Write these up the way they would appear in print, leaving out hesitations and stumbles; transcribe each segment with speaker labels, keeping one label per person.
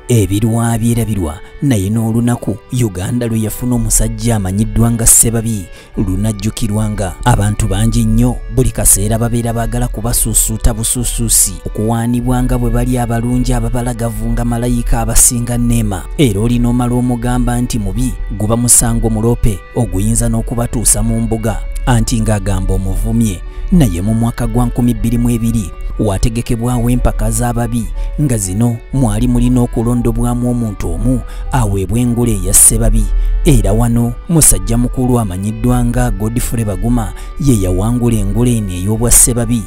Speaker 1: Ebirwa byerabirwa naye n'olunaku Uganda lwe yafuna omusajja amanyiddwa nga Ssebabi lunajjukirwanga abantu bangi nnyo buli kaseera babeera baagala kubasuusuuta busuusuusi okuwaanibwanga bwe bali abalungi ababalagavu nga malayika abasinga neema era olina omala omugamba nti mubi guba musango mulope oguyinza n'okubatuusa mu mbuga anti ng'agamba omuvumye naye mu mwaka gwa 2022 wategekebwawo empaka z'ababi nga zino mwali mulina okulondobwamu omuntu omu aweebwa engule eya Ssebabi era wano musajja mukulu amanyiddwa nga Godfrey Baguma ye yawangula engule eno ey'obwa Ssebabi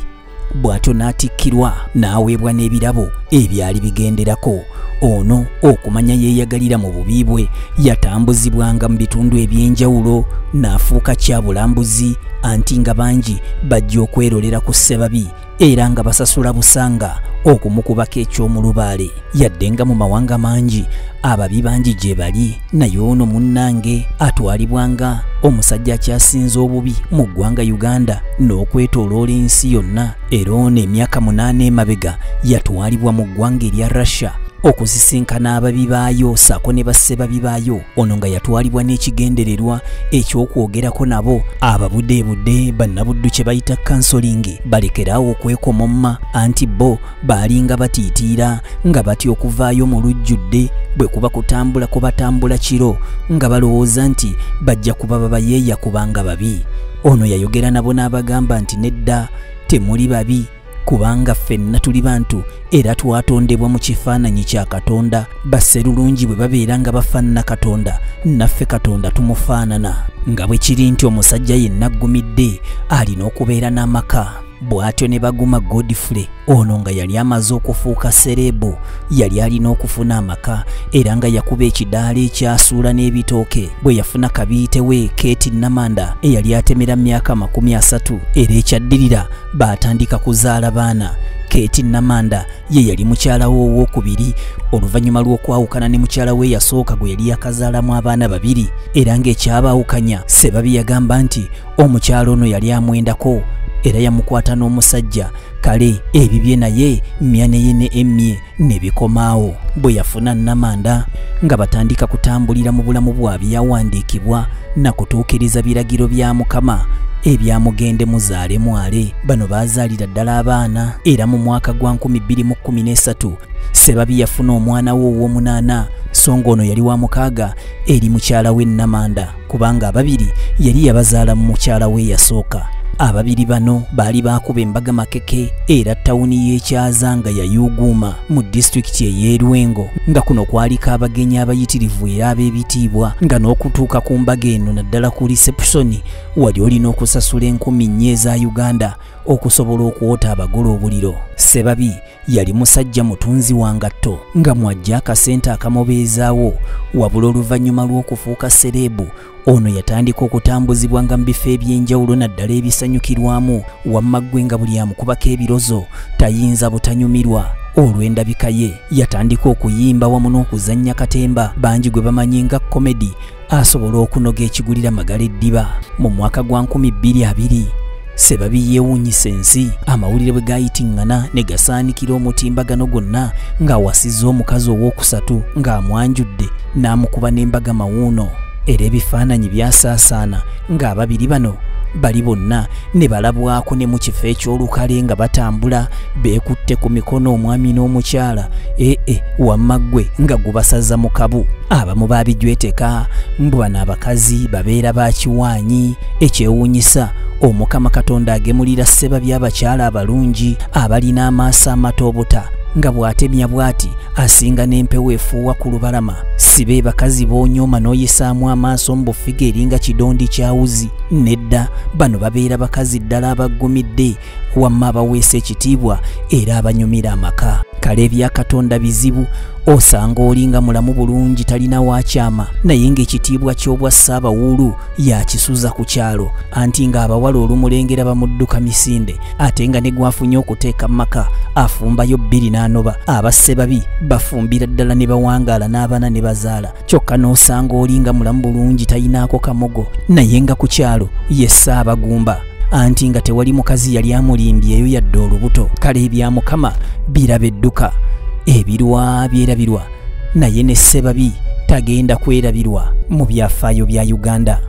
Speaker 1: bw'atyo n'atikkirwa n'aweebwa n'ebirabo ebyali bigenderako ono okumanya yeeyagalira mu bubi bwe yatambuzibwanga mu bitundu eby'enjawulo n'afuuka kyabulambuzi anti nga bangi bajja okwerolera ku Ssebabi era nga basasula busanga okumukubako eky'omulubaale yadde nga mu mawanga mangi ababi bangi gye bali naye ono munnange atwalibwanga omusajja akyasinze obubi mu ggwanga Uganda n'okwetooloola ensi yonna era ono emyaka 8 emabega yatwalibwa mu ggwanga erya Russia okusisinkana ababi baayo saako ne Bassebabi baayo ono nga yatwalibwa n'ekigendererwa eky'okwogerako nabo ababudeebudde bannabuddu kye bayita kansolingi balekerawo okwekomomma anti bo baalinga batiitiira nga batya okuvaayo mu lujjudde bwe kuba kutambula ko batambula kiro nga balowooza nti bajja kuba babayeeya kubanga babi ono yayogera nabo n'abagamba nti nedda temuli babi kubanga ffenna tuli bantu era twatondebwa mu kifaananyi kya Katonda basserulungi bwe babeera nga bafaanana Katonda naffe Katonda tumufaanana nga bwe kiri nti omusajja yenna aggumidde alina okubeera n'amaka bw'atyo ne Baguma Godfrey ono nga yali amaze okufuuka serebu yali alina okufuna amaka era nga yakuba ekidaala ekyasuula n'ebitooke bwe yafuna kabiite we Kate Namanda eyali atemera myaka 30 era ekyaddirira baatandika kuzaala baana Kate Namanda ye yali mukyala we owokubiri oluvannyuma lw'okwawukana ne mukyala we yasooka gwe yali yakazaalamu abaana babiri era ng'ekyabaawukanya Ssebabi yagamba nti omukyala ono yali amwendako era yamukwata n'omusajja kale ebibye naye myane ne emmye ne bikomaawo bwe yafuna Namanda nga batandika kutambulira mu bulamu bwabwe yawandiikibwa na kutuukiriza biragiro bya Mukama ebyamugende muzaale mwale bano baazaalira ddala abaana era mu mwaka gwa 2013 Ssebabi yafuna omwana we ow'omunaana songa ono yali wa mukaaga eri mukyala we Namanda kubanga ababiri yali yabazaala mu mukyala we yasooka ababiri bano baali baakuba embaga makeke era tawuni y'ekyaza nga yayuguuma mu disitulikiti ey'Erwengo nga kuno kwaliko abagenyi abayitirivu era ab'ebitiibwa nga n'okutuuka ku mbaga eno naddala ku reception wali olina okusasula 10,000 eza Uganda okusobola okuwota abagole obuliro. Ssebabi yali musajja mutunzi wa ngatto nga mwajja akasente akamubeezaawo wabula oluvannyuma lw'okufuuka serebu ono yatandika okutambuzibwa nga mu bifo eby'enjawulo naddala ebisanyukirwamu wamma ggwe nga buli amukubako ebirozo tayinza butanyumirwa olw'endabika ye yatandika okuyimba wamu n'okuzannya katemba bangi gwe bamanyi nga komedi asobola okunoga ekigulira magala eddiba mu mwaka gwa 2020 Ssebabi yeewuunyisa ensi amawulire bwe gaayitiŋŋana ne gasaanikira omutimbagano gwonna ng'awasizza omukazi ow'okusatu ng'amwanjudde n'amukuba n'embaga mawuuno era ebifaananyi byasaasaana ng'ababiri bano bali bonna ne balabwako ne mu kifo eky'olukale nga batambula beekutte ku mikono omwami n'omukyala wamma ggwe nga gubasaza mu kabu abamu baabijweteka mbu bano abakazi babeera bakiwaanyi ekyewuunyisa Omukama Katonda agemulira Ssebabi abakyala abalungi abalina amaaso amatoobuta nga bw'atemya bw'ati asinga n'empewo efuuwa ku lubalama sibe bakazi boonyooma n'oyisaamu amaaso mu bufiga eringa kidondi kya wuzi nedda bano babeera bakazi ddala abaggumidde wamma abaweesa ekitiibwa era abanyumira amaka kale ebya Katonda bizibu osanga olinga mulamu bulungi talina waakyama naye ng'ekitiibwa ky'obwa Ssaabawuulu yakisuza ku kyalo anti ng'abawala olumulengera bamudduka misinde ate nga ne gwafunye okuteeka maka afumbayo 2 n'anoba aba Ssebabi bafumbira ddala ne bawangaala n'abaana ne bazaala kyokka n'osanga olinga mulamu bulungi talinaako kamogo naye nga ku kyalo ye Ssaabagumba anti nga tewali mukazi yali amulimbyeyo yadde olubuto kale ebya Mukama birabedduka ebirwa byerabirwa naye ne Ssebabi tagenda kwerabirwa mu byafaayo bya Uganda.